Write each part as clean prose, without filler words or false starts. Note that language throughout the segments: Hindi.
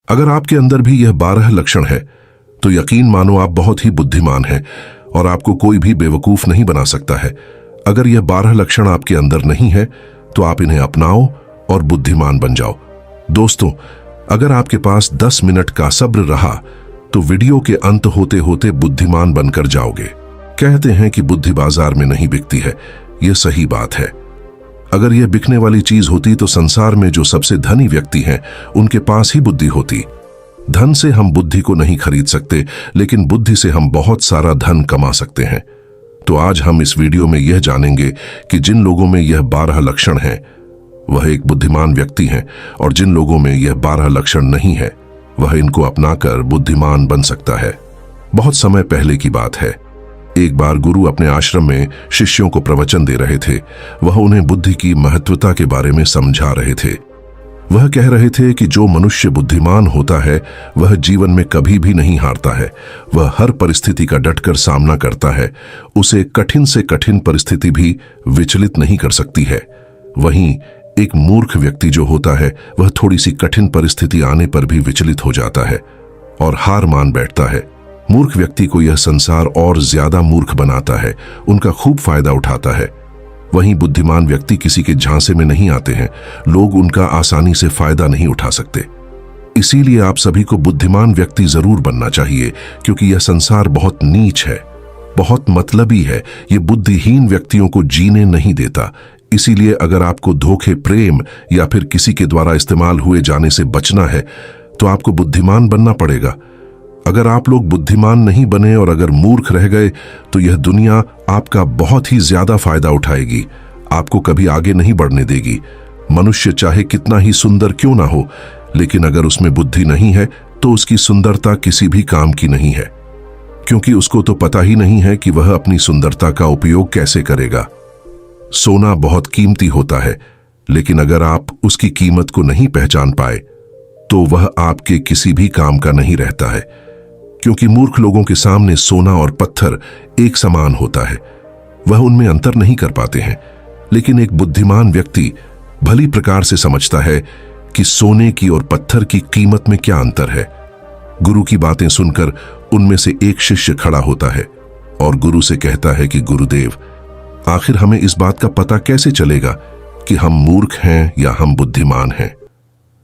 अगर आपके अंदर भी यह 12 लक्षण है तो यकीन मानो आप बहुत ही बुद्धिमान हैं और आपको कोई भी बेवकूफ नहीं बना सकता है। अगर यह 12 लक्षण आपके अंदर नहीं है तो आप इन्हें अपनाओ और बुद्धिमान बन जाओ। दोस्तों, अगर आपके पास 10 मिनट का सब्र रहा तो वीडियो के अंत होते होते बुद्धिमान बनकर जाओगे। कहते हैं कि बुद्धि बाजार में नहीं बिकती है, यह सही बात है। अगर यह बिकने वाली चीज होती तो संसार में जो सबसे धनी व्यक्ति हैं उनके पास ही बुद्धि होती। धन से हम बुद्धि को नहीं खरीद सकते, लेकिन बुद्धि से हम बहुत सारा धन कमा सकते हैं। तो आज हम इस वीडियो में यह जानेंगे कि जिन लोगों में यह 12 लक्षण हैं वह एक बुद्धिमान व्यक्ति हैं, और जिन लोगों में यह 12 लक्षण नहीं है वह इनको अपनाकर बुद्धिमान बन सकता है। बहुत समय पहले की बात है। एक बार गुरु अपने आश्रम में शिष्यों को प्रवचन दे रहे थे। वह उन्हें बुद्धि की महत्वता के बारे में समझा रहे थे। वह कह रहे थे कि जो मनुष्य बुद्धिमान होता है वह जीवन में कभी भी नहीं हारता है। वह हर परिस्थिति का डटकर सामना करता है। उसे कठिन से कठिन परिस्थिति भी विचलित नहीं कर सकती है। वहीं एक मूर्ख व्यक्ति जो होता है वह थोड़ी सी कठिन परिस्थिति आने पर भी विचलित हो जाता है और हार मान बैठता है। मूर्ख व्यक्ति को यह संसार और ज्यादा मूर्ख बनाता है, उनका खूब फायदा उठाता है। वहीं बुद्धिमान व्यक्ति किसी के झांसे में नहीं आते हैं, लोग उनका आसानी से फायदा नहीं उठा सकते। इसीलिए आप सभी को बुद्धिमान व्यक्ति जरूर बनना चाहिए, क्योंकि यह संसार बहुत नीच है, बहुत मतलबी है। यह बुद्धिहीन व्यक्तियों को जीने नहीं देता। इसीलिए अगर आपको धोखे, प्रेम या फिर किसी के द्वारा इस्तेमाल हुए जाने से बचना है तो आपको बुद्धिमान बनना पड़ेगा। अगर आप लोग बुद्धिमान नहीं बने और अगर मूर्ख रह गए तो यह दुनिया आपका बहुत ही ज्यादा फायदा उठाएगी, आपको कभी आगे नहीं बढ़ने देगी। मनुष्य चाहे कितना ही सुंदर क्यों ना हो, लेकिन अगर उसमें बुद्धि नहीं है तो उसकी सुंदरता किसी भी काम की नहीं है, क्योंकि उसको तो पता ही नहीं है कि वह अपनी सुंदरता का उपयोग कैसे करेगा। सोना बहुत कीमती होता है, लेकिन अगर आप उसकी कीमत को नहीं पहचान पाए तो वह आपके किसी भी काम का नहीं रहता है, क्योंकि मूर्ख लोगों के सामने सोना और पत्थर एक समान होता है। वह उनमें अंतर नहीं कर पाते हैं। लेकिन एक बुद्धिमान व्यक्ति भली प्रकार से समझता है कि सोने की और पत्थर की कीमत में क्या अंतर है। गुरु की बातें सुनकर उनमें से एक शिष्य खड़ा होता है और गुरु से कहता है कि गुरुदेव, आखिर हमें इस बात का पता कैसे चलेगा कि हम मूर्ख हैं या हम बुद्धिमान हैं।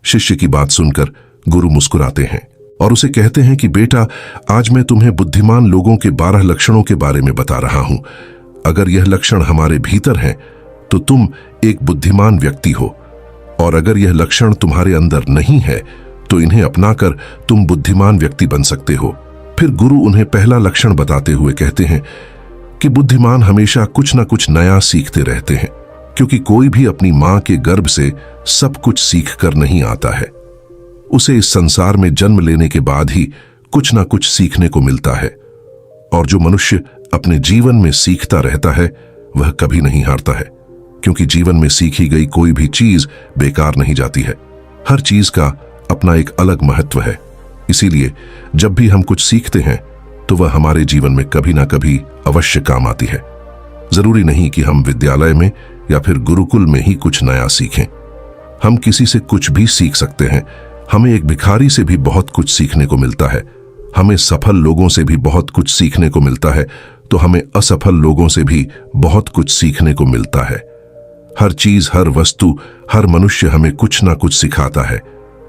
शिष्य की बात सुनकर गुरु मुस्कुराते हैं और उसे कहते हैं कि बेटा, आज मैं तुम्हें बुद्धिमान लोगों के 12 लक्षणों के बारे में बता रहा हूं। अगर यह लक्षण हमारे भीतर हैं तो तुम एक बुद्धिमान व्यक्ति हो, और अगर यह लक्षण तुम्हारे अंदर नहीं है तो इन्हें अपनाकर तुम बुद्धिमान व्यक्ति बन सकते हो। फिर गुरु उन्हें पहला लक्षण बताते हुए कहते हैं कि बुद्धिमान हमेशा कुछ ना कुछ नया सीखते रहते हैं, क्योंकि कोई भी अपनी मां के गर्भ से सब कुछ सीख कर नहीं आता है। उसे इस संसार में जन्म लेने के बाद ही कुछ ना कुछ सीखने को मिलता है, और जो मनुष्य अपने जीवन में सीखता रहता है वह कभी नहीं हारता है, क्योंकि जीवन में सीखी गई कोई भी चीज बेकार नहीं जाती है। हर चीज का अपना एक अलग महत्व है। इसीलिए जब भी हम कुछ सीखते हैं तो वह हमारे जीवन में कभी ना कभी अवश्य काम आती है। जरूरी नहीं कि हम विद्यालय में या फिर गुरुकुल में ही कुछ नया सीखें। हम किसी से कुछ भी सीख सकते हैं। हमें एक भिखारी से भी बहुत कुछ सीखने को मिलता है। हमें सफल लोगों से भी बहुत कुछ सीखने को मिलता है, तो हमें असफल लोगों से भी बहुत कुछ सीखने को मिलता है। हर चीज, हर वस्तु, हर मनुष्य हमें कुछ ना कुछ सिखाता है।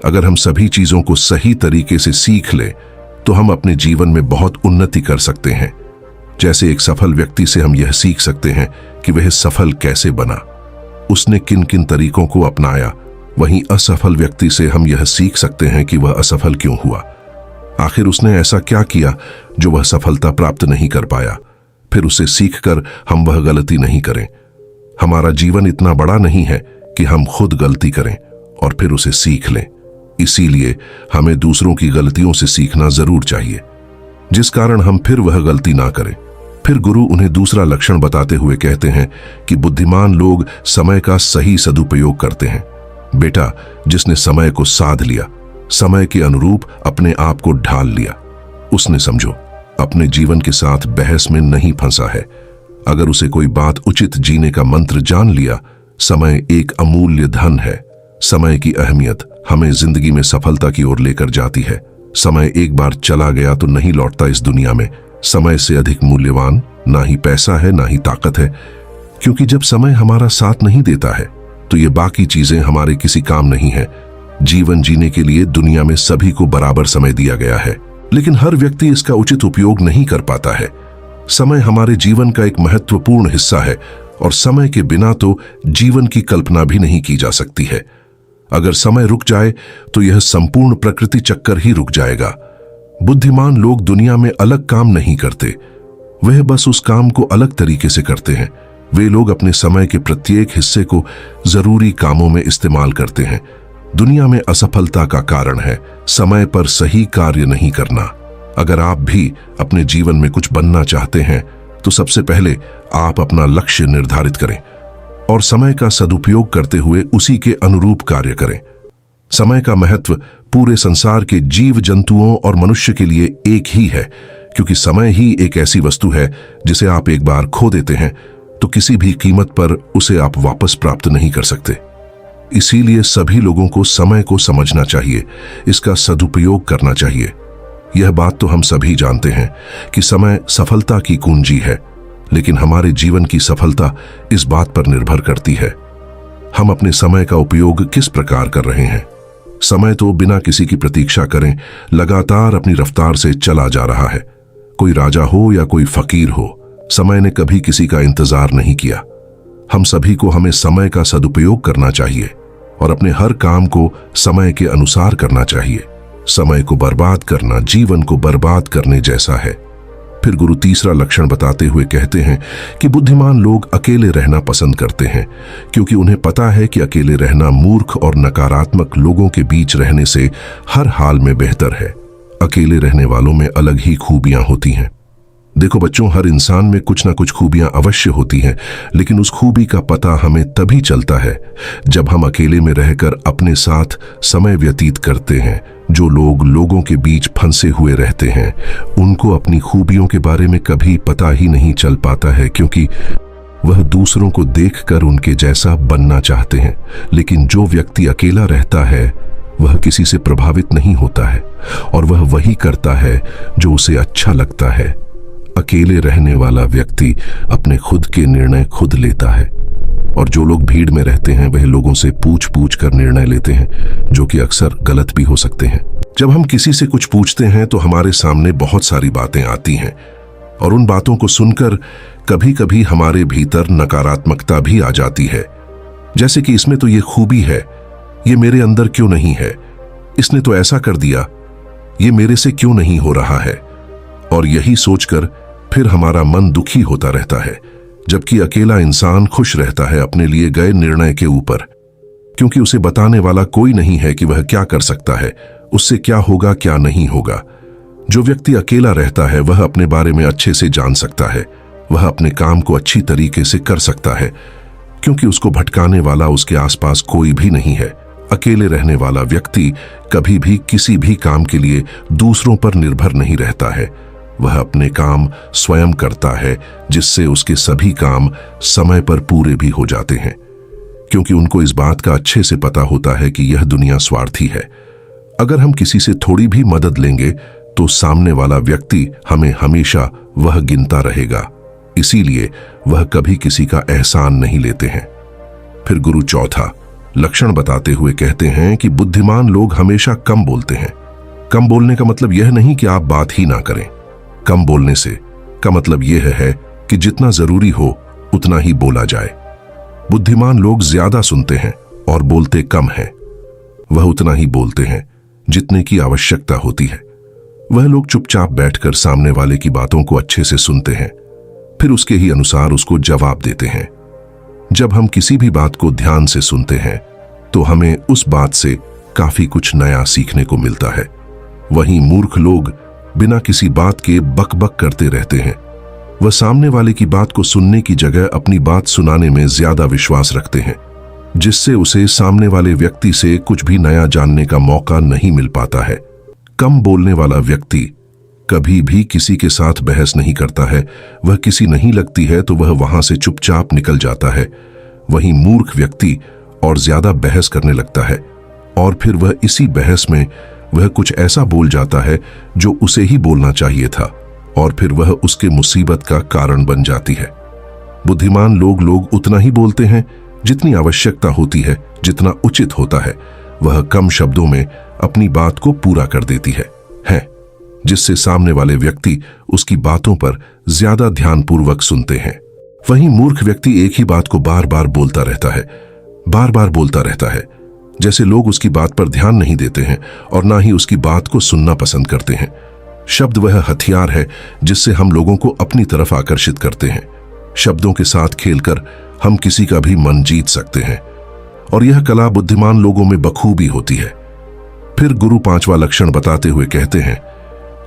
अगर हम सभी चीजों को सही तरीके से सीख लें तो हम अपने जीवन में बहुत उन्नति कर सकते हैं। जैसे एक सफल व्यक्ति से हम यह सीख सकते हैं कि वह सफल कैसे बना, उसने किन किन तरीकों को अपनाया। वहीं असफल व्यक्ति से हम यह सीख सकते हैं कि वह असफल क्यों हुआ, आखिर उसने ऐसा क्या किया जो वह सफलता प्राप्त नहीं कर पाया। फिर उसे सीखकर हम वह गलती नहीं करें। हमारा जीवन इतना बड़ा नहीं है कि हम खुद गलती करें और फिर उसे सीख लें। इसीलिए हमें दूसरों की गलतियों से सीखना जरूर चाहिए, जिस कारण हम फिर वह गलती ना करें। फिर गुरु उन्हें दूसरा लक्षण बताते हुए कहते हैं कि बुद्धिमान लोग समय का सही सदुपयोग करते हैं। बेटा, जिसने समय को साध लिया, समय के अनुरूप अपने आप को ढाल लिया, उसने समझो अपने जीवन के साथ बहस में नहीं फंसा है। अगर उसे कोई बात उचित जीने का मंत्र जान लिया, समय एक अमूल्य धन है। समय की अहमियत हमें जिंदगी में सफलता की ओर लेकर जाती है। समय एक बार चला गया तो नहीं लौटता इस दुनिया में। समय से अधिक मूल्यवान ना ही पैसा है ना ही ताकत है, क्योंकि जब समय हमारा साथ नहीं देता है तो ये बाकी चीजें हमारे किसी काम नहीं है। जीवन जीने के लिए दुनिया में सभी को बराबर समय दिया गया है, लेकिन हर व्यक्ति इसका उचित उपयोग नहीं कर पाता है। समय हमारे जीवन का एक महत्वपूर्ण हिस्सा है और समय के बिना तो जीवन की कल्पना भी नहीं की जा सकती है। अगर समय रुक जाए तो यह संपूर्ण प्रकृति चक्कर ही रुक जाएगा। बुद्धिमान लोग दुनिया में अलग काम नहीं करते, वह बस उस काम को अलग तरीके से करते हैं। वे लोग अपने समय के प्रत्येक हिस्से को जरूरी कामों में इस्तेमाल करते हैं। दुनिया में असफलता का कारण है समय पर सही कार्य नहीं करना। अगर आप भी अपने जीवन में कुछ बनना चाहते हैं तो सबसे पहले आप अपना लक्ष्य निर्धारित करें और समय का सदुपयोग करते हुए उसी के अनुरूप कार्य करें। समय का महत्व पूरे संसार के जीव जंतुओं और मनुष्य के लिए एक ही है, क्योंकि समय ही एक ऐसी वस्तु है जिसे आप एक बार खो देते हैं तो किसी भी कीमत पर उसे आप वापस प्राप्त नहीं कर सकते। इसीलिए सभी लोगों को समय को समझना चाहिए, इसका सदुपयोग करना चाहिए। यह बात तो हम सभी जानते हैं कि समय सफलता की कुंजी है, लेकिन हमारे जीवन की सफलता इस बात पर निर्भर करती है हम अपने समय का उपयोग किस प्रकार कर रहे हैं। समय तो बिना किसी की प्रतीक्षा करें लगातार अपनी रफ्तार से चला जा रहा है। कोई राजा हो या कोई फकीर हो, समय ने कभी किसी का इंतजार नहीं किया। हम सभी को हमें समय का सदुपयोग करना चाहिए और अपने हर काम को समय के अनुसार करना चाहिए। समय को बर्बाद करना जीवन को बर्बाद करने जैसा है। फिर गुरु तीसरा लक्षण बताते हुए कहते हैं कि बुद्धिमान लोग अकेले रहना पसंद करते हैं, क्योंकि उन्हें पता है कि अकेले रहना मूर्ख और नकारात्मक लोगों के बीच रहने से हर हाल में बेहतर है। अकेले रहने वालों में अलग ही खूबियां होती हैं। देखो बच्चों, हर इंसान में कुछ ना कुछ खूबियां अवश्य होती हैं, लेकिन उस खूबी का पता हमें तभी चलता है जब हम अकेले में रहकर अपने साथ समय व्यतीत करते हैं। जो लोग लोगों के बीच फंसे हुए रहते हैं उनको अपनी खूबियों के बारे में कभी पता ही नहीं चल पाता है, क्योंकि वह दूसरों को देखकर उनके जैसा बनना चाहते हैं। लेकिन जो व्यक्ति अकेला रहता है वह किसी से प्रभावित नहीं होता है और वह वही करता है जो उसे अच्छा लगता है। अकेले रहने वाला व्यक्ति अपने खुद के निर्णय खुद लेता है, और जो लोग भीड़ में रहते हैं वह लोगों से पूछ पूछ कर निर्णय लेते हैं, जो कि अक्सर गलत भी हो सकते हैं। जब हम किसी से कुछ पूछते हैं तो हमारे सामने बहुत सारी बातें आती हैं, और उन बातों को सुनकर कभी कभी हमारे भीतर नकारात्मकता भी आ जाती है। जैसे कि इसमें तो ये खूबी है, ये मेरे अंदर क्यों नहीं है, इसने तो ऐसा कर दिया, ये मेरे से क्यों नहीं हो रहा है। और यही सोचकर फिर हमारा मन दुखी होता रहता है, जबकि अकेला इंसान खुश रहता है अपने लिए गए निर्णय के ऊपर, क्योंकि उसे बताने वाला कोई नहीं है कि वह क्या कर सकता है, उससे क्या होगा क्या नहीं होगा। जो व्यक्ति अकेला रहता है वह अपने बारे में अच्छे से जान सकता है, वह अपने काम को अच्छी तरीके से कर सकता है, क्योंकि उसको भटकाने वाला उसके आसपास कोई भी नहीं है। अकेले रहने वाला व्यक्ति कभी भी किसी भी काम के लिए दूसरों पर निर्भर नहीं रहता है। वह अपने काम स्वयं करता है, जिससे उसके सभी काम समय पर पूरे भी हो जाते हैं, क्योंकि उनको इस बात का अच्छे से पता होता है कि यह दुनिया स्वार्थी है। अगर हम किसी से थोड़ी भी मदद लेंगे तो सामने वाला व्यक्ति हमें हमेशा वह गिनता रहेगा, इसीलिए वह कभी किसी का एहसान नहीं लेते हैं। फिर गुरु चौथा लक्षण बताते हुए कहते हैं कि बुद्धिमान लोग हमेशा कम बोलते हैं। कम बोलने का मतलब यह नहीं कि आप बात ही ना करें। कम बोलने से का मतलब यह है कि जितना जरूरी हो उतना ही बोला जाए। बुद्धिमान लोग ज्यादा सुनते हैं और बोलते कम हैं। वह उतना ही बोलते हैं जितने की आवश्यकता होती है। वह लोग चुपचाप बैठकर सामने वाले की बातों को अच्छे से सुनते हैं, फिर उसके ही अनुसार उसको जवाब देते हैं। जब हम किसी भी बात को ध्यान से सुनते हैं तो हमें उस बात से काफी कुछ नया सीखने को मिलता है। वहीं मूर्ख लोग बिना किसी बात के बक-बक करते रहते हैं। वह सामने वाले की बात को सुनने की जगह अपनी बात सुनाने में ज्यादा विश्वास रखते हैं, जिससे उसे सामने वाले व्यक्ति से कुछ भी नया जानने का मौका नहीं मिल पाता है। कम बोलने वाला व्यक्ति कभी भी किसी के साथ बहस नहीं करता है। वह किसी नहीं लगती है तो वह वहां से चुपचाप निकल जाता है। वहीं मूर्ख व्यक्ति और ज्यादा बहस करने लगता है और फिर वह इसी बहस में वह कुछ ऐसा बोल जाता है जो उसे ही बोलना चाहिए था, और फिर वह उसके मुसीबत का कारण बन जाती है। बुद्धिमान लोग उतना ही बोलते हैं जितनी आवश्यकता होती है, जितना उचित होता है। वह कम शब्दों में अपनी बात को पूरा कर देती है जिससे सामने वाले व्यक्ति उसकी बातों पर ज्यादा ध्यानपूर्वक सुनते हैं। वहीं मूर्ख व्यक्ति एक ही बात को बार बार बोलता रहता है, जैसे लोग उसकी बात पर ध्यान नहीं देते हैं और ना ही उसकी बात को सुनना पसंद करते हैं। शब्द वह हथियार है जिससे हम लोगों को अपनी तरफ आकर्षित करते हैं। शब्दों के साथ खेलकर हम किसी का भी मन जीत सकते हैं, और यह कला बुद्धिमान लोगों में बखूबी होती है। फिर गुरु 5वां लक्षण बताते हुए कहते हैं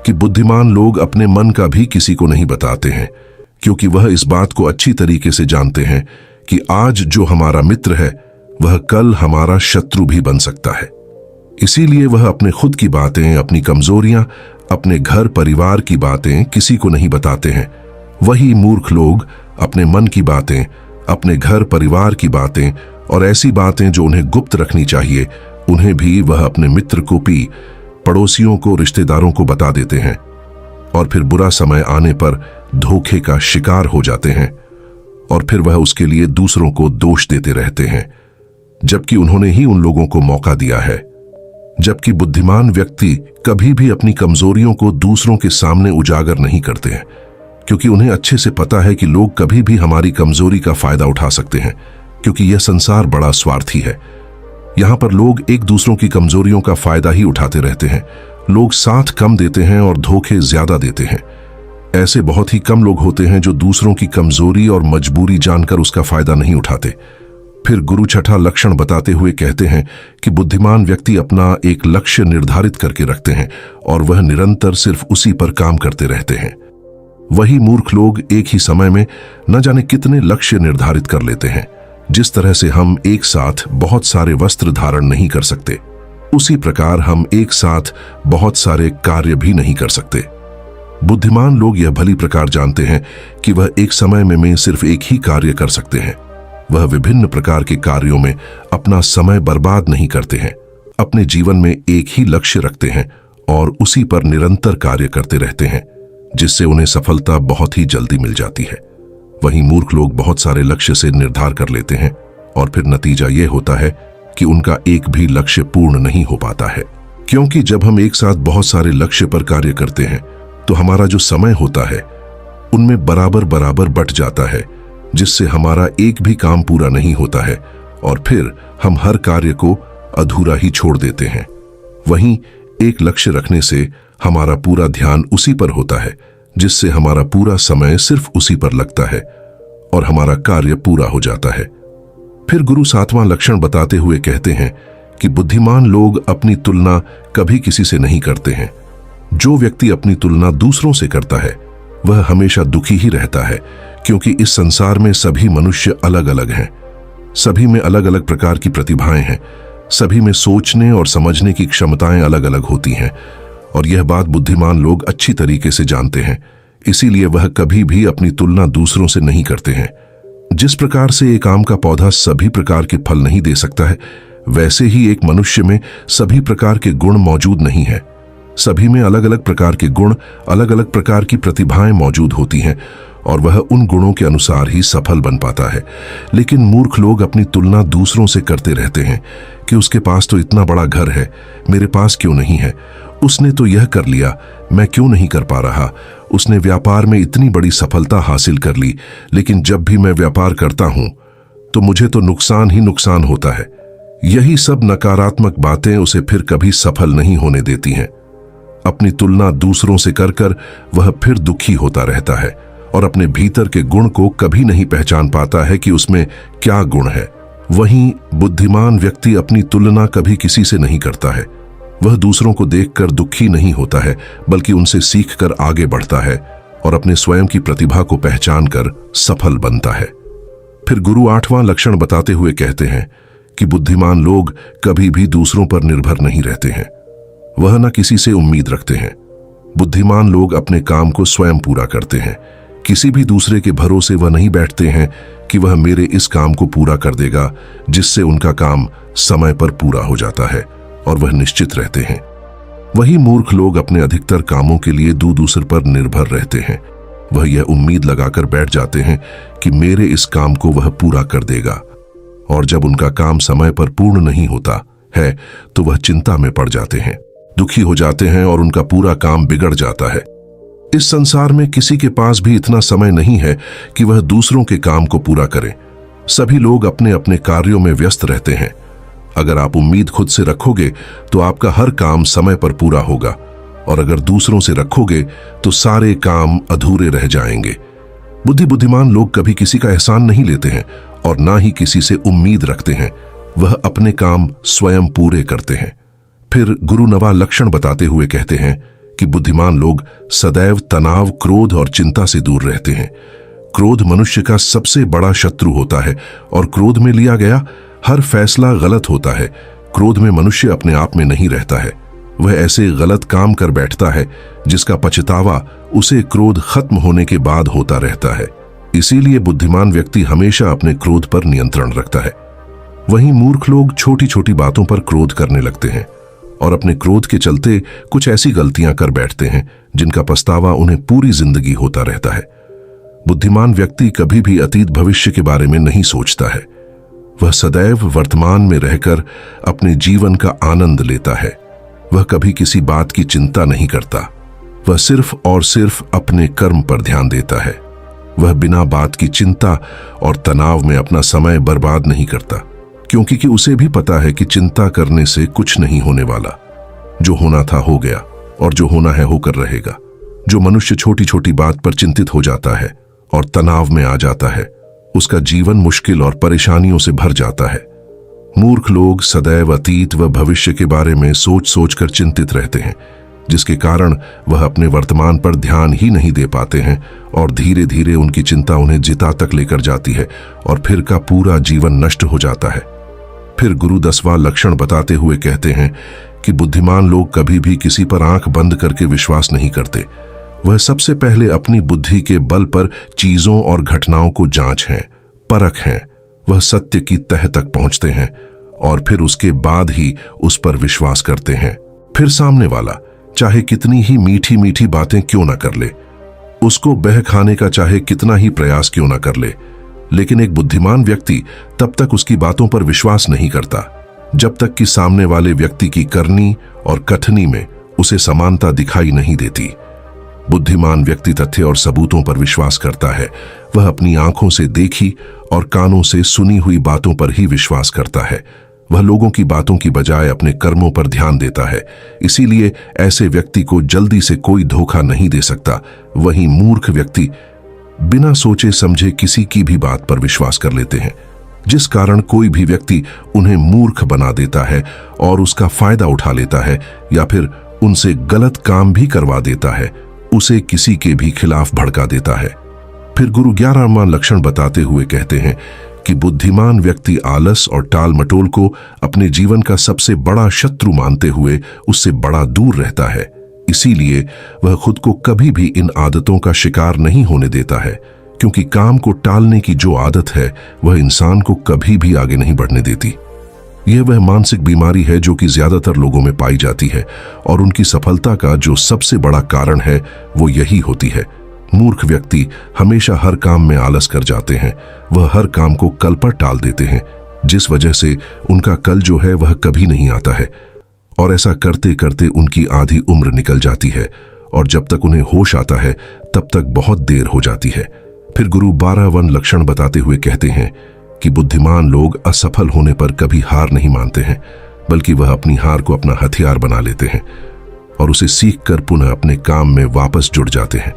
कि बुद्धिमान लोग अपने मन का भी किसी को नहीं बताते हैं, क्योंकि वह इस बात को अच्छी तरीके से जानते हैं कि आज जो हमारा मित्र है वह कल हमारा शत्रु भी बन सकता है। इसीलिए वह अपने खुद की बातें, अपनी कमजोरियां, अपने घर परिवार की बातें किसी को नहीं बताते हैं। वही मूर्ख लोग अपने मन की बातें, अपने घर परिवार की बातें और ऐसी बातें जो उन्हें गुप्त रखनी चाहिए, उन्हें भी वह अपने मित्र को, पड़ोसियों को, रिश्तेदारों को बता देते हैं, और फिर बुरा समय आने पर धोखे का शिकार हो जाते हैं, और फिर वह उसके लिए दूसरों को दोष देते रहते हैं, जबकि उन्होंने ही उन लोगों को मौका दिया है। जबकि बुद्धिमान व्यक्ति कभी भी अपनी कमजोरियों को दूसरों के सामने उजागर नहीं करते हैं, क्योंकि उन्हें अच्छे से पता है कि लोग कभी भी हमारी कमजोरी का फायदा उठा सकते हैं, क्योंकि यह संसार बड़ा स्वार्थी है। यहां पर लोग एक दूसरों की कमजोरियों का फायदा ही उठाते रहते हैं। लोग साथ कम देते हैं और धोखे ज्यादा देते हैं। ऐसे बहुत ही कम लोग होते हैं जो दूसरों की कमजोरी और मजबूरी जानकर उसका फायदा नहीं उठाते। फिर गुरु 6वां लक्षण बताते हुए कहते हैं कि बुद्धिमान व्यक्ति अपना एक लक्ष्य निर्धारित करके रखते हैं और वह निरंतर सिर्फ उसी पर काम करते रहते हैं। वही मूर्ख लोग एक ही समय में न जाने कितने लक्ष्य निर्धारित कर लेते हैं। जिस तरह से हम एक साथ बहुत सारे वस्त्र धारण नहीं कर सकते, उसी प्रकार हम एक साथ बहुत सारे कार्य भी नहीं कर सकते। बुद्धिमान लोग यह भली प्रकार जानते हैं कि वह एक समय में सिर्फ एक ही कार्य कर सकते हैं। वह विभिन्न प्रकार के कार्यों में अपना समय बर्बाद नहीं करते हैं। अपने जीवन में एक ही लक्ष्य रखते हैं और उसी पर निरंतर कार्य करते रहते हैं, जिससे उन्हें सफलता बहुत ही जल्दी मिल जाती है। वहीं मूर्ख लोग बहुत सारे लक्ष्य से निर्धार कर लेते हैं और फिर नतीजा यह होता है कि उनका एक भी लक्ष्य पूर्ण नहीं हो पाता है। क्योंकि जब हम एक साथ बहुत सारे लक्ष्य पर कार्य करते हैं तो हमारा जो समय होता है उनमें बराबर बराबर बट जाता है, जिससे हमारा एक भी काम पूरा नहीं होता है और फिर हम हर कार्य को अधूरा ही छोड़ देते हैं। वहीं एक लक्ष्य रखने से हमारा पूरा ध्यान उसी पर होता है, जिससे हमारा पूरा समय सिर्फ उसी पर लगता है और हमारा कार्य पूरा हो जाता है। फिर गुरु 7वां लक्षण बताते हुए कहते हैं कि बुद्धिमान लोग अपनी तुलना कभी किसी से नहीं करते हैं। जो व्यक्ति अपनी तुलना दूसरों से करता है वह हमेशा दुखी ही रहता है, क्योंकि इस संसार में सभी मनुष्य अलग अलग हैं। सभी में अलग अलग प्रकार की प्रतिभाएं हैं। सभी में सोचने और समझने की क्षमताएं अलग अलग होती हैं, और यह बात बुद्धिमान लोग अच्छी तरीके से जानते हैं। इसीलिए वह कभी भी अपनी तुलना दूसरों से नहीं करते हैं। जिस प्रकार से एक आम का पौधा सभी प्रकार के फल नहीं दे सकता है, वैसे ही एक मनुष्य में सभी प्रकार के गुण मौजूद नहीं है। सभी में अलग अलग प्रकार के गुण, अलग अलग प्रकार की प्रतिभाएं मौजूद होती हैं और वह उन गुणों के अनुसार ही सफल बन पाता है। लेकिन मूर्ख लोग अपनी तुलना दूसरों से करते रहते हैं कि उसके पास तो इतना बड़ा घर है, मेरे पास क्यों नहीं है? उसने तो यह कर लिया, मैं क्यों नहीं कर पा रहा? उसने व्यापार में इतनी बड़ी सफलता हासिल कर ली, लेकिन जब भी मैं व्यापार करता हूं तो मुझे तो नुकसान ही नुकसान होता है। यही सब नकारात्मक बातें उसे फिर कभी सफल नहीं होने देती हैं। अपनी तुलना दूसरों से कर वह फिर दुखी होता रहता है और अपने भीतर के गुण को कभी नहीं पहचान पाता है कि उसमें क्या गुण है। वहीं बुद्धिमान व्यक्ति अपनी तुलना कभी किसी से नहीं करता है। वह दूसरों को देखकर दुखी नहीं होता है, बल्कि उनसे सीखकर आगे बढ़ता है और अपने स्वयं की प्रतिभा को पहचान कर सफल बनता है। फिर गुरु 8वां लक्षण बताते हुए कहते हैं कि बुद्धिमान लोग कभी भी दूसरों पर निर्भर नहीं रहते हैं। वह न किसी से उम्मीद रखते हैं। बुद्धिमान लोग अपने काम को स्वयं पूरा करते हैं। किसी भी दूसरे के भरोसे वह नहीं बैठते हैं कि वह मेरे इस काम को पूरा कर देगा, जिससे उनका काम समय पर पूरा हो जाता है और वह निश्चित रहते हैं। वही मूर्ख लोग अपने अधिकतर कामों के लिए दूसरे पर निर्भर रहते हैं। वह यह उम्मीद लगाकर बैठ जाते हैं कि मेरे इस काम को वह पूरा कर देगा, और जब उनका काम समय पर पूर्ण नहीं होता है तो वह चिंता में पड़ जाते हैं, दुखी हो जाते हैं और उनका पूरा काम बिगड़ जाता है। इस संसार में किसी के पास भी इतना समय नहीं है कि वह दूसरों के काम को पूरा करे। सभी लोग अपने अपने कार्यों में व्यस्त रहते हैं। अगर आप उम्मीद खुद से रखोगे तो आपका हर काम समय पर पूरा होगा, और अगर दूसरों से रखोगे तो सारे काम अधूरे रह जाएंगे। बुद्धिमान लोग कभी किसी का एहसान नहीं लेते हैं और ना ही किसी से उम्मीद रखते हैं। वह अपने काम स्वयं पूरे करते हैं। फिर गुरु नवा लक्षण बताते हुए कहते हैं कि बुद्धिमान लोग सदैव तनाव, क्रोध और चिंता से दूर रहते हैं। क्रोध मनुष्य का सबसे बड़ा शत्रु होता है और क्रोध में लिया गया हर फैसला गलत होता है। क्रोध में मनुष्य अपने आप में नहीं रहता है। वह ऐसे गलत काम कर बैठता है जिसका पछतावा उसे क्रोध खत्म होने के बाद होता रहता है। इसीलिए बुद्धिमान व्यक्ति हमेशा अपने क्रोध पर नियंत्रण रखता है। वहीं मूर्ख लोग छोटी छोटी बातों पर क्रोध करने लगते हैं और अपने क्रोध के चलते कुछ ऐसी गलतियां कर बैठते हैं जिनका पछतावा उन्हें पूरी जिंदगी होता रहता है। बुद्धिमान व्यक्ति कभी भी अतीत भविष्य के बारे में नहीं सोचता है। वह सदैव वर्तमान में रहकर अपने जीवन का आनंद लेता है। वह कभी किसी बात की चिंता नहीं करता। वह सिर्फ और सिर्फ अपने कर्म पर ध्यान देता है। वह बिना बात की चिंता और तनाव में अपना समय बर्बाद नहीं करता, क्योंकि उसे भी पता है कि चिंता करने से कुछ नहीं होने वाला। जो होना था हो गया और जो होना है होकर रहेगा। जो मनुष्य छोटी छोटी बात पर चिंतित हो जाता है और तनाव में आ जाता है, उसका जीवन मुश्किल और परेशानियों से भर जाता है। मूर्ख लोग सदैव अतीत व भविष्य के बारे में सोच सोचकर चिंतित रहते हैं, जिसके कारण वह अपने वर्तमान पर ध्यान ही नहीं दे पाते हैं और धीरे धीरे उनकी चिंता उन्हें जिता तक लेकर जाती है और फिर का पूरा जीवन नष्ट हो जाता है। फिर गुरु 10वां लक्षण बताते हुए कहते हैं कि बुद्धिमान लोग कभी भी किसी पर आंख बंद करके विश्वास नहीं करते। वह सबसे पहले अपनी बुद्धि के बल पर चीजों और घटनाओं को जांचें, परखें। वह सत्य की तह तक पहुंचते हैं और फिर उसके बाद ही उस पर विश्वास करते हैं। फिर सामने वाला चाहे कितनी ही मीठी मीठी बातें क्यों ना कर ले, उसको बहकाने का चाहे कितना ही प्रयास क्यों ना कर ले, लेकिन एक बुद्धिमान व्यक्ति तब तक उसकी बातों पर विश्वास नहीं करता जब तक कि सामने वाले व्यक्ति की करनी और कथनी में उसे समानता दिखाई नहीं देती। बुद्धिमान व्यक्ति तथ्य और सबूतों पर विश्वास करता है। वह अपनी आंखों से देखी और कानों से सुनी हुई बातों पर ही विश्वास करता है। वह लोगों की बातों की बजाय अपने कर्मों पर ध्यान देता है। इसीलिए ऐसे व्यक्ति को जल्दी से कोई धोखा नहीं दे सकता। वहीं मूर्ख व्यक्ति बिना सोचे समझे किसी की भी बात पर विश्वास कर लेते हैं, जिस कारण कोई भी व्यक्ति उन्हें मूर्ख बना देता है और उसका फायदा उठा लेता है या फिर उनसे गलत काम भी करवा देता है, उसे किसी के भी खिलाफ भड़का देता है। फिर गुरु 11वां लक्षण बताते हुए कहते हैं कि बुद्धिमान व्यक्ति आलस और टाल मटोल को अपने जीवन का सबसे बड़ा शत्रु मानते हुए उससे बड़ा दूर रहता है। इसीलिए वह खुद को कभी भी इन आदतों का शिकार नहीं होने देता है, क्योंकि काम को टालने की जो आदत है वह इंसान को कभी भी आगे नहीं बढ़ने देती। यह वह मानसिक बीमारी है जो कि ज्यादातर लोगों में पाई जाती है और उनकी सफलता का जो सबसे बड़ा कारण है वो यही होती है। मूर्ख व्यक्ति हमेशा हर काम में आलस कर जाते हैं। वह हर काम को कल पर टाल देते हैं, जिस वजह से उनका कल जो है वह कभी नहीं आता है और ऐसा करते करते उनकी आधी उम्र निकल जाती है और जब तक उन्हें होश आता है तब तक बहुत देर हो जाती है। फिर गुरु 12वां लक्षण बताते हुए कहते हैं कि बुद्धिमान लोग असफल होने पर कभी हार नहीं मानते हैं, बल्कि वह अपनी हार को अपना हथियार बना लेते हैं और उसे सीखकर पुनः अपने काम में वापस जुड़ जाते हैं।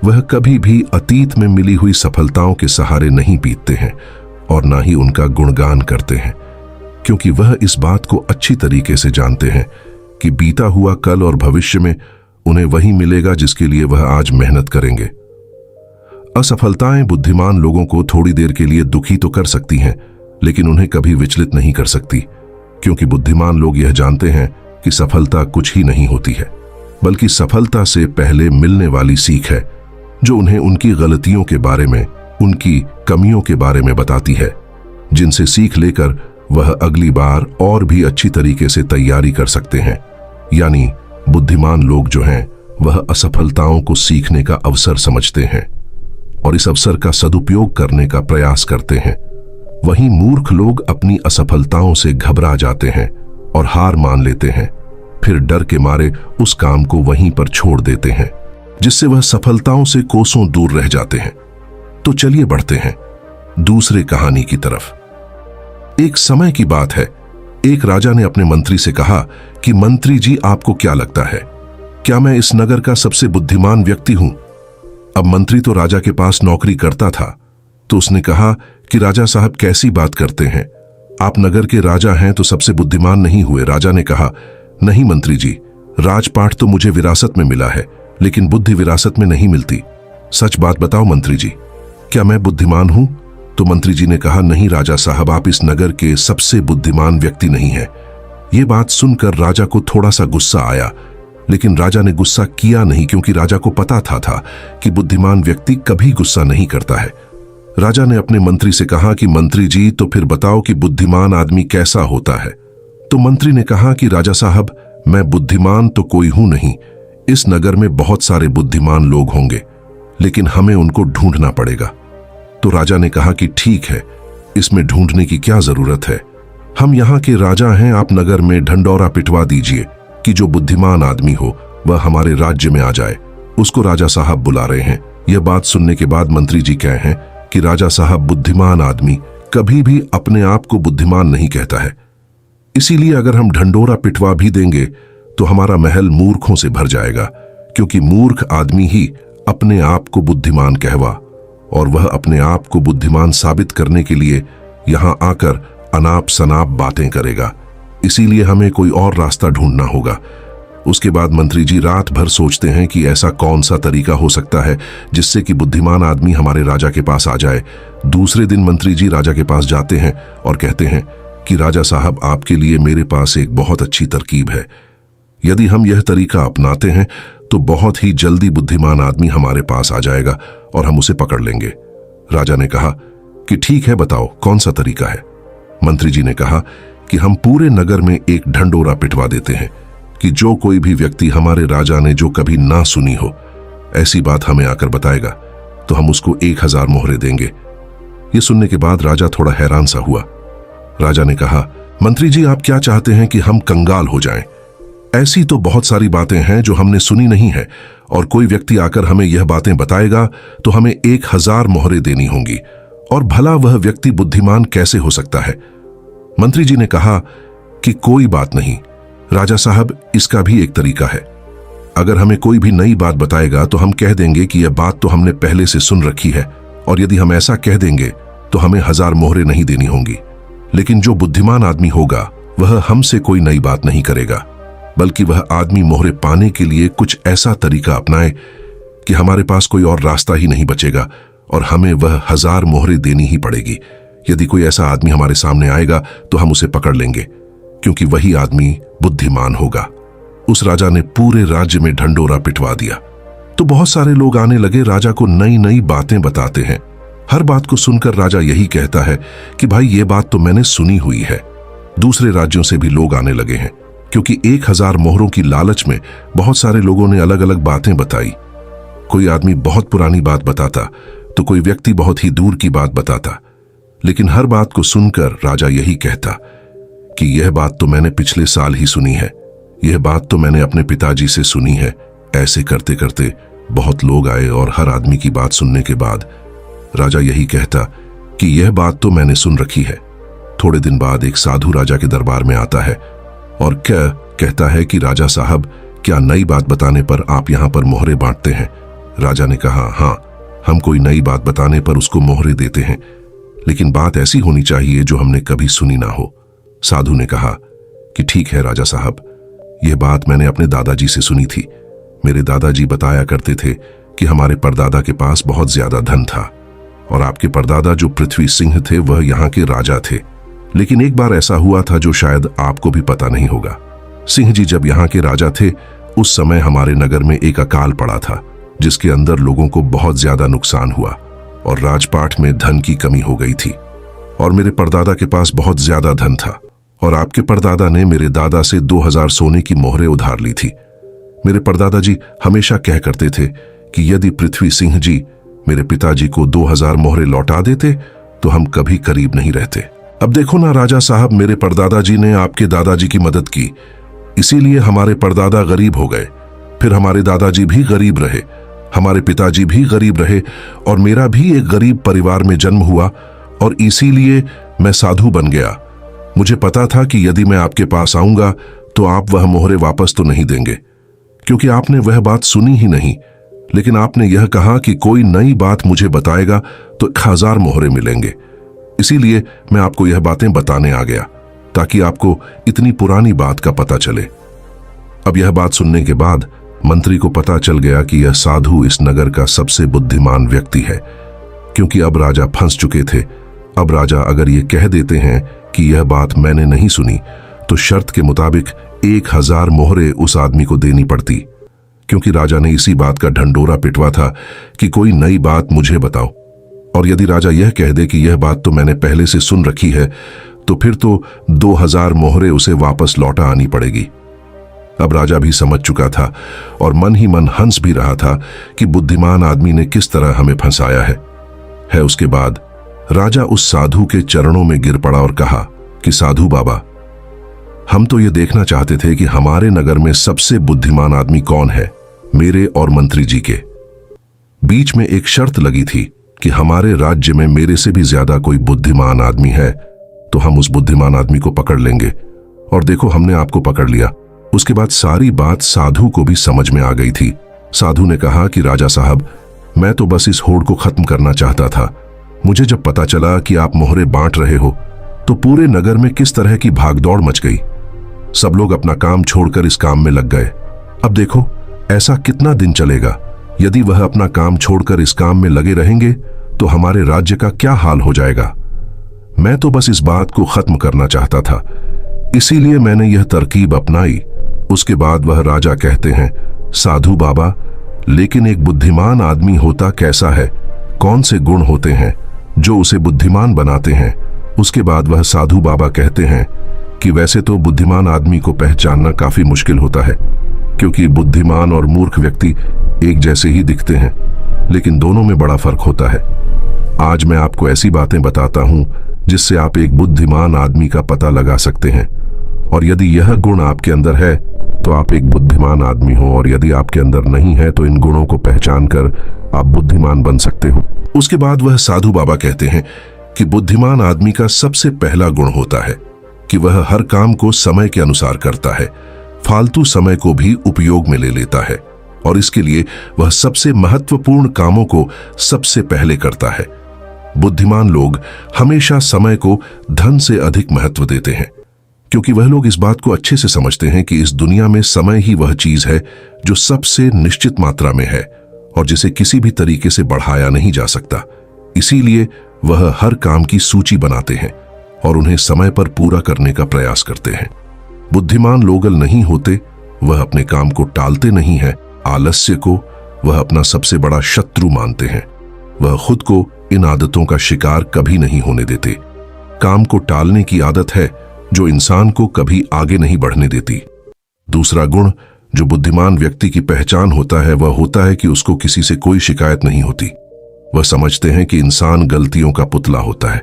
वह कभी भी अतीत में मिली हुई सफलताओं के सहारे नहीं बीतते हैं और ना ही उनका गुणगान करते हैं, क्योंकि वह इस बात को अच्छी तरीके से जानते हैं कि बीता हुआ कल और भविष्य में उन्हें वही मिलेगा जिसके लिए वह आज मेहनत करेंगे। असफलताएं बुद्धिमान लोगों को थोड़ी देर के लिए दुखी तो कर सकती हैं, लेकिन उन्हें कभी विचलित नहीं कर सकती, क्योंकि बुद्धिमान लोग यह जानते हैं कि सफलता कुछ ही नहीं होती है, बल्कि सफलता से पहले मिलने वाली सीख है जो उन्हें उनकी गलतियों के बारे में, उनकी कमियों के बारे में बताती है, जिनसे सीख लेकर वह अगली बार और भी अच्छी तरीके से तैयारी कर सकते हैं। यानी बुद्धिमान लोग जो हैं वह असफलताओं को सीखने का अवसर समझते हैं और इस अवसर का सदुपयोग करने का प्रयास करते हैं। वहीं मूर्ख लोग अपनी असफलताओं से घबरा जाते हैं और हार मान लेते हैं, फिर डर के मारे उस काम को वहीं पर छोड़ देते हैं, जिससे वह सफलताओं से कोसों दूर रह जाते हैं। तो चलिए बढ़ते हैं दूसरे कहानी की तरफ। एक समय की बात है, एक राजा ने अपने मंत्री से कहा कि मंत्री जी, आपको क्या लगता है, क्या मैं इस नगर का सबसे बुद्धिमान व्यक्ति हूं? अब मंत्री तो राजा के पास नौकरी करता था, तो उसने कहा कि राजा साहब कैसी बात करते हैं, आप नगर के राजा हैं तो सबसे बुद्धिमान नहीं हुए। राजा ने कहा, नहीं मंत्री जी, राजपाट तो मुझे विरासत में मिला है, लेकिन बुद्धि विरासत में नहीं मिलती। सच बात बताओ मंत्री जी, क्या मैं बुद्धिमान हूं? तो मंत्री जी ने कहा, नहीं राजा साहब, आप इस नगर के सबसे बुद्धिमान व्यक्ति नहीं हैं। ये बात सुनकर राजा को थोड़ा सा गुस्सा आया, लेकिन राजा ने गुस्सा किया नहीं, क्योंकि राजा को पता था कि बुद्धिमान व्यक्ति कभी गुस्सा नहीं करता है। राजा ने अपने मंत्री से कहा कि मंत्री जी, तो फिर बताओ कि बुद्धिमान आदमी कैसा होता है? तो मंत्री ने कहा कि राजा साहब, मैं बुद्धिमान तो कोई हूं नहीं, इस नगर में बहुत सारे बुद्धिमान लोग होंगे, लेकिन हमें उनको ढूंढना पड़ेगा। तो राजा ने कहा कि ठीक है, इसमें ढूंढने की क्या जरूरत है, हम यहाँ के राजा हैं, आप नगर में ढंडोरा पिटवा दीजिए कि जो बुद्धिमान आदमी हो वह हमारे राज्य में आ जाए। उसको राजा साहब बुला रहे हैं। यह बात सुनने के बाद मंत्री जी कहे हैं कि राजा साहब, बुद्धिमान आदमी कभी भी अपने आप को बुद्धिमान नहीं कहता है, इसीलिए अगर हम ढंडोरा पिटवा भी देंगे तो हमारा महल मूर्खों से भर जाएगा, क्योंकि मूर्ख आदमी ही अपने आप को बुद्धिमान कहवा, और वह अपने आप को बुद्धिमान साबित करने के लिए यहां आकर अनाप शनाप बातें करेगा। इसीलिए हमें कोई और रास्ता ढूंढना होगा। उसके बाद मंत्री जी रात भर सोचते हैं कि ऐसा कौन सा तरीका हो सकता है जिससे कि बुद्धिमान आदमी हमारे राजा के पास आ जाए। दूसरे दिन मंत्री जी राजा के पास जाते हैं और कहते हैं कि राजा साहब, आपके लिए मेरे पास एक बहुत अच्छी तरकीब है। यदि हम यह तरीका अपनाते हैं तो बहुत ही जल्दी बुद्धिमान आदमी हमारे पास आ जाएगा और हम उसे पकड़ लेंगे। राजा ने कहा कि ठीक है, बताओ कौन सा तरीका है? मंत्री जी ने कहा कि हम पूरे नगर में एक ढंडोरा पिटवा देते हैं कि जो कोई भी व्यक्ति हमारे राजा ने जो कभी ना सुनी हो ऐसी बात हमें आकर बताएगा तो हम उसको 1000 मोहरे देंगे। ये सुनने के बाद राजा थोड़ा हैरान सा हुआ। राजा ने कहा, मंत्री जी, आप क्या चाहते हैं कि हम कंगाल हो जाएं? ऐसी तो बहुत सारी बातें हैं जो हमने सुनी नहीं है, और कोई व्यक्ति आकर हमें यह बातें बताएगा तो हमें 1000 मोहरे देनी होंगी, और भला वह व्यक्ति बुद्धिमान कैसे हो सकता है? मंत्री जी ने कहा कि कोई बात नहीं राजा साहब, इसका भी एक तरीका है। अगर हमें कोई भी नई बात बताएगा तो हम कह देंगे कि यह बात तो हमने पहले से सुन रखी है, और यदि हम ऐसा कह देंगे तो हमें 1000 मोहरे नहीं देनी होंगी। लेकिन जो बुद्धिमान आदमी होगा वह हमसे कोई नई बात नहीं करेगा, बल्कि वह आदमी मोहरे पाने के लिए कुछ ऐसा तरीका अपनाए कि हमारे पास कोई और रास्ता ही नहीं बचेगा और हमें वह 1000 मोहरे देनी ही पड़ेगी। यदि कोई ऐसा आदमी हमारे सामने आएगा तो हम उसे पकड़ लेंगे, क्योंकि वही आदमी बुद्धिमान होगा। उस राजा ने पूरे राज्य में ढंडोरा पिटवा दिया। तो बहुत सारे लोग आने लगे, राजा को नई नई बातें बताते हैं। हर बात को सुनकर राजा यही कहता है कि भाई, ये बात तो मैंने सुनी हुई है। दूसरे राज्यों से भी लोग आने लगे हैं, क्योंकि 1000 मोहरों की लालच में बहुत सारे लोगों ने अलग अलग बातें बताई। कोई आदमी बहुत पुरानी बात बताता तो कोई व्यक्ति बहुत ही दूर की बात बताता, लेकिन हर बात को सुनकर राजा यही कहता कि यह बात तो मैंने पिछले साल ही सुनी है, यह बात तो मैंने अपने पिताजी से सुनी है। ऐसे करते करते बहुत लोग आए और हर आदमी की बात सुनने के बाद राजा यही कहता कि यह बात तो मैंने सुन रखी है। थोड़े दिन बाद एक साधु राजा के दरबार में आता है और कहता है कि राजा साहब, क्या नई बात बताने पर आप यहाँ पर मोहरे बांटते हैं? राजा ने कहा, हाँ, हम कोई नई बात बताने पर उसको मोहरे देते हैं, लेकिन बात ऐसी होनी चाहिए जो हमने कभी सुनी ना हो। साधु ने कहा कि ठीक है राजा साहब, यह बात मैंने अपने दादाजी से सुनी थी। मेरे दादाजी बताया करते थे कि हमारे परदादा के पास बहुत ज्यादा धन था, और आपके परदादा जो पृथ्वी सिंह थे वह यहाँ के राजा थे। लेकिन एक बार ऐसा हुआ था जो शायद आपको भी पता नहीं होगा। सिंह जी जब यहाँ के राजा थे उस समय हमारे नगर में एक अकाल पड़ा था, जिसके अंदर लोगों को बहुत ज्यादा नुकसान हुआ और राजपाट में धन की कमी हो गई थी। और मेरे परदादा के पास बहुत ज्यादा धन था और आपके परदादा ने मेरे दादा से 2000 सोने की मोहरें उधार ली थी। मेरे परदादा जी हमेशा कह करते थे कि यदि पृथ्वी सिंह जी मेरे पिताजी को 2000 मोहरें लौटा देते तो हम कभी करीब नहीं रहते। अब देखो ना राजा साहब, मेरे परदादा जी ने आपके दादाजी की मदद की, इसीलिए हमारे परदादा गरीब हो गए। फिर हमारे दादाजी भी गरीब रहे, हमारे पिताजी भी गरीब रहे और मेरा भी एक गरीब परिवार में जन्म हुआ और इसीलिए मैं साधु बन गया। मुझे पता था कि यदि मैं आपके पास आऊंगा तो आप वह मोहरें वापस तो नहीं देंगे, क्योंकि आपने वह बात सुनी ही नहीं। लेकिन आपने यह कहा कि कोई नई बात मुझे बताएगा तो 1000 मोहरें मिलेंगे। इसीलिए मैं आपको यह बातें बताने आ गया ताकि आपको इतनी पुरानी बात का पता चले। अब यह बात सुनने के बाद मंत्री को पता चल गया कि यह साधु इस नगर का सबसे बुद्धिमान व्यक्ति है, क्योंकि अब राजा फंस चुके थे। अब राजा अगर ये कह देते हैं कि यह बात मैंने नहीं सुनी तो शर्त के मुताबिक 1000 मोहरें उस आदमी को देनी पड़ती, क्योंकि राजा ने इसी बात का ढंडोरा पिटवा था कि कोई नई बात मुझे बताओ। और यदि राजा यह कह दे कि यह बात तो मैंने पहले से सुन रखी है तो फिर तो 2000 मोहरें उसे वापस लौटा आनी पड़ेगी। अब राजा भी समझ चुका था और मन ही मन हंस भी रहा था कि बुद्धिमान आदमी ने किस तरह हमें फंसाया है। उसके बाद राजा उस साधु के चरणों में गिर पड़ा और कहा कि साधु बाबा, हम तो ये देखना चाहते थे कि हमारे नगर में सबसे बुद्धिमान आदमी कौन है। मेरे और मंत्री जी के बीच में एक शर्त लगी थी कि हमारे राज्य में मेरे से भी ज्यादा कोई बुद्धिमान आदमी है तो हम उस बुद्धिमान आदमी को पकड़ लेंगे। और देखो, हमने आपको पकड़ लिया। उसके बाद सारी बात साधु को भी समझ में आ गई थी। साधु ने कहा कि राजा साहब, मैं तो बस इस होड़ को खत्म करना चाहता था। मुझे जब पता चला कि आप मोहरें बांट रहे हो तो पूरे नगर में किस तरह की भागदौड़ मच गई। सब लोग अपना काम छोड़कर इस काम में लग गए। अब देखो, ऐसा कितना दिन चलेगा। यदि वह अपना काम छोड़कर इस काम में लगे रहेंगे तो हमारे राज्य का क्या हाल हो जाएगा। मैं तो बस इस बात को खत्म करना चाहता था, इसीलिए मैंने यह तरकीब अपनाई। उसके बाद वह राजा कहते हैं, साधु बाबा, लेकिन एक बुद्धिमान आदमी होता कैसा है, कौन से गुण होते हैं जो उसे बुद्धिमान बनाते हैं। उसके बाद वह साधु बाबा कहते हैं कि वैसे तो बुद्धिमान आदमी को पहचानना काफी मुश्किल होता है, क्योंकि बुद्धिमान और मूर्ख व्यक्ति एक जैसे ही दिखते हैं, लेकिन दोनों में बड़ा फर्क होता है। आज मैं आपको ऐसी बातें बताता हूं जिससे आप एक बुद्धिमान आदमी का पता लगा सकते हैं, और यदि यह गुण आपके अंदर है तो आप एक बुद्धिमान आदमी हो, और यदि आपके अंदर नहीं है तो इन गुणों को पहचान कर आप बुद्धिमान बन सकते हो। उसके बाद वह साधु बाबा कहते हैं कि बुद्धिमान आदमी का सबसे पहला गुण होता है कि वह हर काम को समय के अनुसार करता है, फालतू समय को भी उपयोग में ले लेता है, और इसके लिए वह सबसे महत्वपूर्ण कामों को सबसे पहले करता है। बुद्धिमान लोग हमेशा समय को धन से अधिक महत्व देते हैं, क्योंकि वह लोग इस बात को अच्छे से समझते हैं कि इस दुनिया में समय ही वह चीज है जो सबसे निश्चित मात्रा में है और जिसे किसी भी तरीके से बढ़ाया नहीं जा सकता। इसीलिए वह हर काम की सूची बनाते हैं और उन्हें समय पर पूरा करने का प्रयास करते हैं। बुद्धिमान लोगल नहीं होते, वह अपने काम को टालते नहीं हैं। आलस्य को वह अपना सबसे बड़ा शत्रु मानते हैं। वह खुद को इन आदतों का शिकार कभी नहीं होने देते। काम को टालने की आदत है जो इंसान को कभी आगे नहीं बढ़ने देती। दूसरा गुण जो बुद्धिमान व्यक्ति की पहचान होता है वह होता है कि उसको किसी से कोई शिकायत नहीं होती। वह समझते हैं कि इंसान गलतियों का पुतला होता है,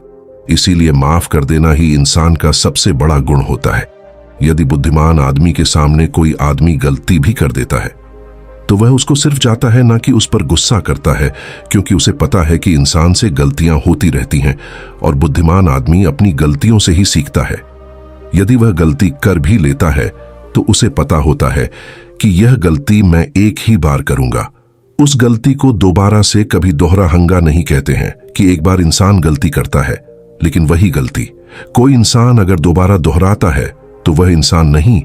इसीलिए माफ कर देना ही इंसान का सबसे बड़ा गुण होता है। यदि बुद्धिमान आदमी के सामने कोई आदमी गलती भी कर देता है तो वह उसको सिर्फ चाहता है, ना कि उस पर गुस्सा करता है, क्योंकि उसे पता है कि इंसान से गलतियां होती रहती हैं और बुद्धिमान आदमी अपनी गलतियों से ही सीखता है। यदि वह गलती कर भी लेता है तो उसे पता होता है कि यह गलती मैं एक ही बार करूंगा। उस गलती को दोबारा से कभी दोहरा हंगा नहीं कहते हैं कि एक बार इंसान गलती करता है, लेकिन वही गलती कोई इंसान अगर दोबारा दोहराता है तो वह इंसान नहीं,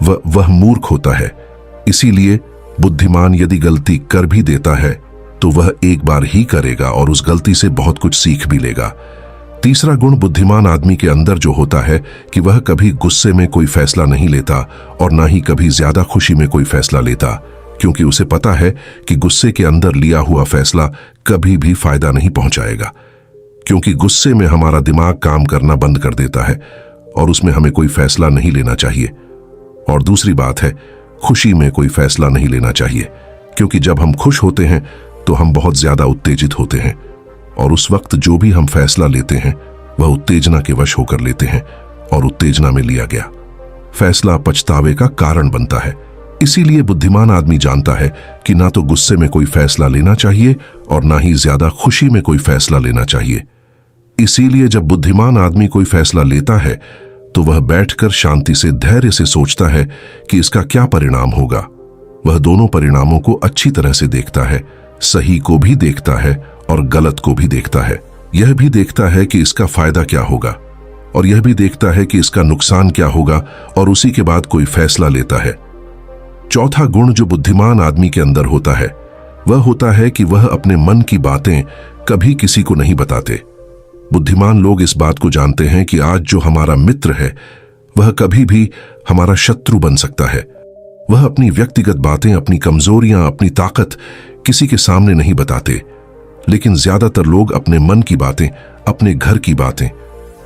वह मूर्ख होता है। इसीलिए बुद्धिमान यदि गलती कर भी देता है तो वह एक बार ही करेगा और उस गलती से बहुत कुछ सीख भी लेगा। तीसरा गुण बुद्धिमान आदमी के अंदर जो होता है कि वह कभी गुस्से में कोई फैसला नहीं लेता और ना ही कभी ज्यादा खुशी में कोई फैसला लेता, क्योंकि उसे पता है कि गुस्से के अंदर लिया हुआ फैसला कभी भी फायदा नहीं पहुंचाएगा। क्योंकि गुस्से में हमारा दिमाग काम करना बंद कर देता है और उसमें हमें कोई फैसला नहीं लेना चाहिए। और दूसरी बात है, खुशी में कोई फैसला नहीं लेना चाहिए, क्योंकि जब हम खुश होते हैं तो हम बहुत ज्यादा उत्तेजित होते हैं और उस वक्त जो भी हम फैसला लेते हैं वह उत्तेजना के वश होकर लेते हैं और उत्तेजना में लिया गया फैसला पछतावे का कारण बनता है। इसीलिए बुद्धिमान आदमी जानता है कि ना तो गुस्से में कोई फैसला लेना चाहिए और ना ही ज्यादा खुशी में कोई फैसला लेना चाहिए। इसीलिए जब बुद्धिमान आदमी कोई फैसला लेता है तो वह बैठकर शांति से धैर्य से सोचता है कि इसका क्या परिणाम होगा। वह दोनों परिणामों को अच्छी तरह से देखता है, सही को भी देखता है और गलत को भी देखता है। यह भी देखता है कि इसका फायदा क्या होगा और यह भी देखता है कि इसका नुकसान क्या होगा और उसी के बाद कोई फैसला लेता है। चौथा गुण जो बुद्धिमान आदमी के अंदर होता है वह होता है कि वह अपने मन की बातें कभी किसी को नहीं बताते। बुद्धिमान लोग इस बात को जानते हैं कि आज जो हमारा मित्र है वह कभी भी हमारा शत्रु बन सकता है। वह अपनी व्यक्तिगत बातें, अपनी कमजोरियां, अपनी ताकत किसी के सामने नहीं बताते, लेकिन ज्यादातर लोग अपने मन की बातें, अपने घर की बातें,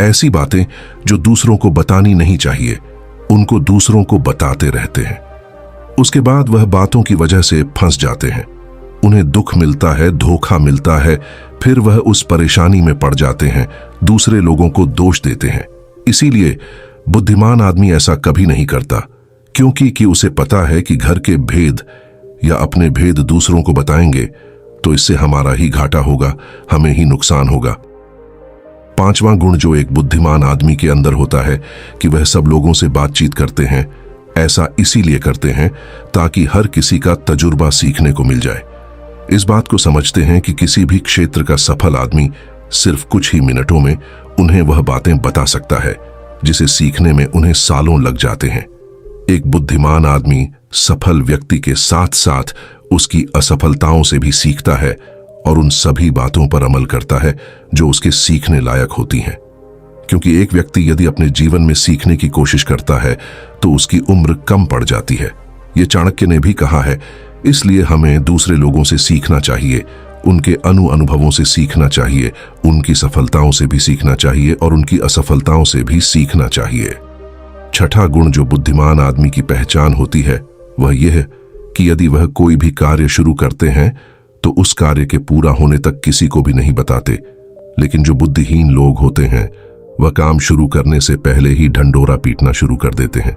ऐसी बातें जो दूसरों को बतानी नहीं चाहिए, उनको दूसरों को बताते रहते हैं। उसके बाद वह बातों की वजह से फंस जाते हैं, उन्हें दुख मिलता है, धोखा मिलता है, फिर वह उस परेशानी में पड़ जाते हैं, दूसरे लोगों को दोष देते हैं। इसीलिए बुद्धिमान आदमी ऐसा कभी नहीं करता, क्योंकि उसे पता है कि घर के भेद या अपने भेद दूसरों को बताएंगे तो इससे हमारा ही घाटा होगा, हमें ही नुकसान होगा। पांचवां गुण जो एक बुद्धिमान आदमी के अंदर होता है कि वह सब लोगों से बातचीत करते हैं। ऐसा इसीलिए करते हैं ताकि हर किसी का तजुर्बा सीखने को मिल जाए। इस बात को समझते हैं कि किसी भी क्षेत्र का सफल आदमी सिर्फ कुछ ही मिनटों में उन्हें वह बातें बता सकता है जिसे सीखने में उन्हें सालों लग जाते हैं। एक बुद्धिमान आदमी सफल व्यक्ति के साथ साथ उसकी असफलताओं से भी सीखता है और उन सभी बातों पर अमल करता है जो उसके सीखने लायक होती हैं। क्योंकि एक व्यक्ति यदि अपने जीवन में सीखने की कोशिश करता है तो उसकी उम्र कम पड़ जाती है। ये चाणक्य ने भी कहा है। इसलिए हमें दूसरे लोगों से सीखना चाहिए, उनके अनुभवों से सीखना चाहिए, उनकी सफलताओं से भी सीखना चाहिए और उनकी असफलताओं से भी सीखना चाहिए। छठा गुण जो बुद्धिमान आदमी की पहचान होती है वह यह कि यदि वह कोई भी कार्य शुरू करते हैं तो उस कार्य के पूरा होने तक किसी को भी नहीं बताते। लेकिन जो बुद्धिहीन लोग होते हैं वह काम शुरू करने से पहले ही ढंढोरा पीटना शुरू कर देते हैं।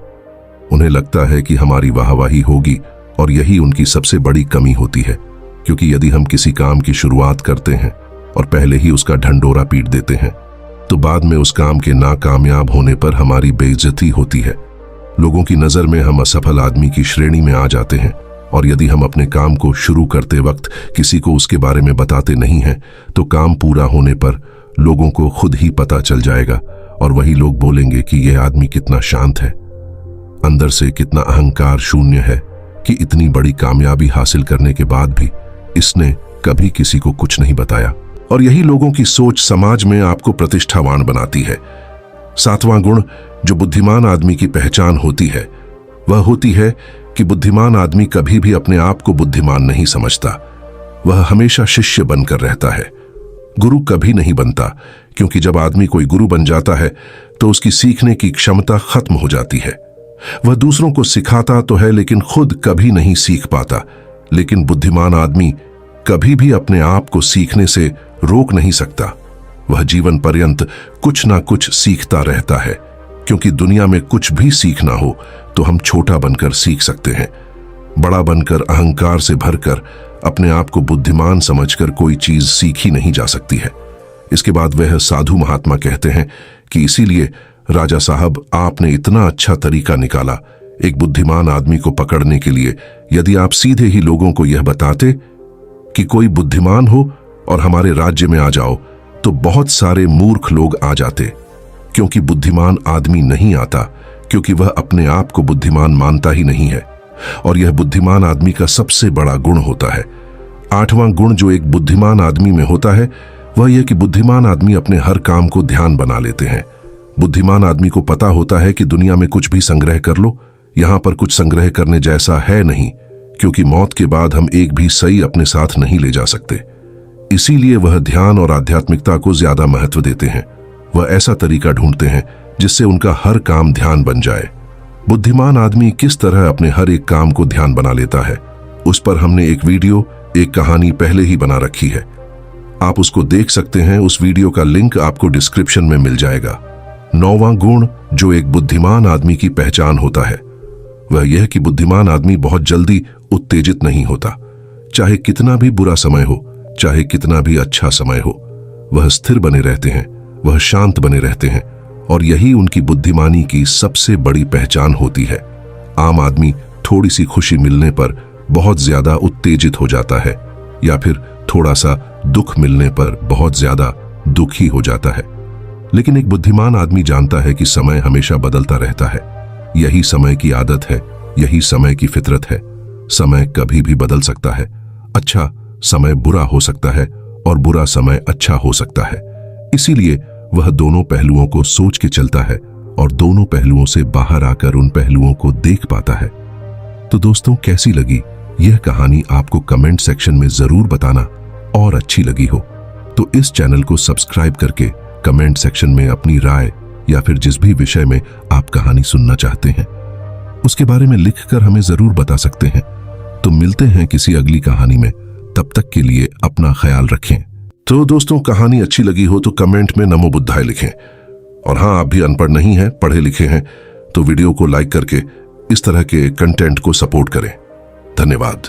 उन्हें लगता है कि हमारी वाहवाही होगी और यही उनकी सबसे बड़ी कमी होती है, क्योंकि यदि हम किसी काम की शुरुआत करते हैं और पहले ही उसका ढंढोरा पीट देते हैं तो बाद में उस काम के नाकामयाब होने पर हमारी बेइज्जती होती है। लोगों की नजर में हम असफल आदमी की श्रेणी में आ जाते हैं और यदि हम अपने काम को शुरू करते वक्त किसी को उसके बारे में बताते नहीं हैं तो काम पूरा होने पर लोगों को खुद ही पता चल जाएगा और वही लोग बोलेंगे कि यह आदमी कितना शांत है, अंदर से कितना अहंकार शून्य है कि इतनी बड़ी कामयाबी हासिल करने के बाद भी इसने कभी किसी को कुछ नहीं बताया। और यही लोगों की सोच समाज में आपको प्रतिष्ठावान बनाती है। सातवां गुण जो बुद्धिमान आदमी की पहचान होती है वह होती है कि बुद्धिमान आदमी कभी भी अपने आप को बुद्धिमान नहीं समझता। वह हमेशा शिष्य बनकर रहता है, गुरु कभी नहीं बनता, क्योंकि जब आदमी कोई गुरु बन जाता है तो उसकी सीखने की क्षमता खत्म हो जाती है। वह दूसरों को सिखाता तो है लेकिन खुद कभी नहीं सीख पाता। लेकिन बुद्धिमान आदमी कभी भी अपने आप को सीखने से रोक नहीं सकता। वह जीवन पर्यंत कुछ ना कुछ सीखता रहता है, क्योंकि दुनिया में कुछ भी सीखना हो तो हम छोटा बनकर सीख सकते हैं। बड़ा बनकर अहंकार से भरकर अपने आप को बुद्धिमान समझकर कोई चीज सीखी नहीं जा सकती है। इसके बाद वह साधु महात्मा कहते हैं कि इसीलिए राजा साहब आपने इतना अच्छा तरीका निकाला एक बुद्धिमान आदमी को पकड़ने के लिए। यदि आप सीधे ही लोगों को यह बताते कि कोई बुद्धिमान हो और हमारे राज्य में आ जाओ तो बहुत सारे मूर्ख लोग आ जाते, क्योंकि बुद्धिमान आदमी नहीं आता, क्योंकि वह अपने आप को बुद्धिमान मानता ही नहीं है और यह बुद्धिमान आदमी का सबसे बड़ा गुण होता है। आठवां गुण जो एक बुद्धिमान आदमी में होता है वह यह कि बुद्धिमान आदमी अपने हर काम को ध्यान बना लेते हैं। बुद्धिमान आदमी को पता होता है कि दुनिया में कुछ भी संग्रह कर लो, यहां पर कुछ संग्रह करने जैसा है नहीं, क्योंकि मौत के बाद हम एक भी सही अपने साथ नहीं ले जा सकते। इसीलिए वह ध्यान और आध्यात्मिकता को ज्यादा महत्व देते हैं। वह ऐसा तरीका ढूंढते हैं जिससे उनका हर काम ध्यान बन जाए। बुद्धिमान आदमी किस तरह अपने हर एक काम को ध्यान बना लेता है, उस पर हमने एक वीडियो, एक कहानी पहले ही बना रखी है। आप उसको देख सकते हैं। उस वीडियो का लिंक आपको डिस्क्रिप्शन में मिल जाएगा। 9वां गुण जो एक बुद्धिमान आदमी की पहचान होता है वह यह कि बुद्धिमान आदमी बहुत जल्दी उत्तेजित नहीं होता। चाहे कितना भी बुरा समय हो, चाहे कितना भी अच्छा समय हो, वह स्थिर बने रहते हैं, वह शांत बने रहते हैं, और यही उनकी बुद्धिमानी की सबसे बड़ी पहचान होती है। आम आदमी थोड़ी सी खुशी मिलने पर बहुत ज्यादा उत्तेजित हो जाता है, या फिर थोड़ा सा दुख मिलने पर बहुत ज्यादा दुखी हो जाता है। लेकिन एक बुद्धिमान आदमी जानता है कि समय हमेशा बदलता रहता है। यही समय की आदत है, यही समय की फितरत है। समय कभी भी बदल सकता है। अच्छा समय बुरा हो सकता है और बुरा समय अच्छा हो सकता है। इसीलिए वह दोनों पहलुओं को सोच के चलता है और दोनों पहलुओं से बाहर आकर उन पहलुओं को देख पाता है। तो दोस्तों, कैसी लगी यह कहानी आपको कमेंट सेक्शन में जरूर बताना, और अच्छी लगी हो तो इस चैनल को सब्सक्राइब करके कमेंट सेक्शन में अपनी राय या फिर जिस भी विषय में आप कहानी सुनना चाहते हैं उसके बारे में लिखकर हमें जरूर बता सकते हैं। तो मिलते हैं किसी अगली कहानी में, तब तक के लिए अपना ख्याल रखें। तो दोस्तों, कहानी अच्छी लगी हो तो कमेंट में नमो बुद्धाय लिखें। और हाँ, आप भी अनपढ़ नहीं हैं, पढ़े लिखे हैं, तो वीडियो को लाइक करके इस तरह के कंटेंट को सपोर्ट करें। धन्यवाद।